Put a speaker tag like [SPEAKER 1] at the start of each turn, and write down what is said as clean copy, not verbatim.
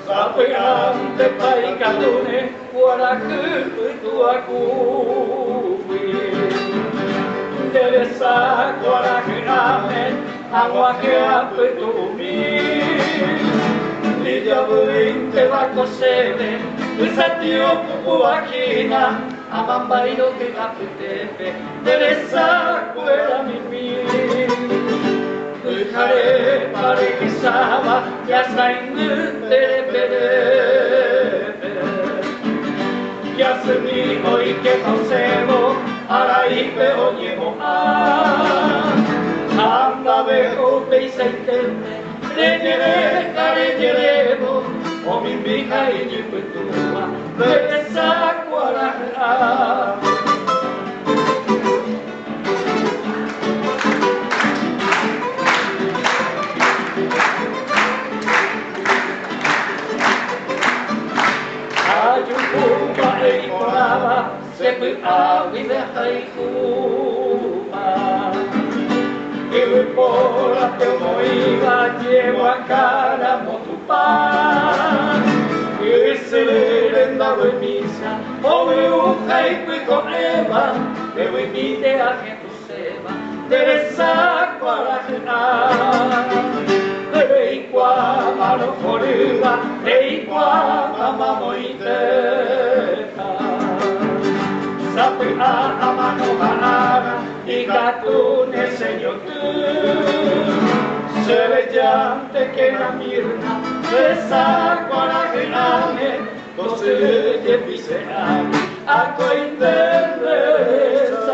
[SPEAKER 1] Sapean de paikatune, kuaraku tuaku. Deresa kuaraku amen, aguake apetumi. Lidia buin te bakosene, usatio pupuakina, amambairo que apetepe. Deresa kuera mimi. Kare pare kisaba ya saingu tere pere ya semi hoy que consejo araipe oñemo anda bejo peisa intente reñere kare ñeremo o mi mija y yupetua besa kuarara. Sepi awi behai kuma Iwi pola te moiga lleva cara motupa Iwi serenda we misa Owe uhai kui ko eva Ewi mite a tu seba Teresa kuarajena Reikwa mano foriga Reikwa mama moiteka Sapi a mano manara y catune señor tú Serellante que la mirna Resa cuaragename Cose de piseame A cointerresa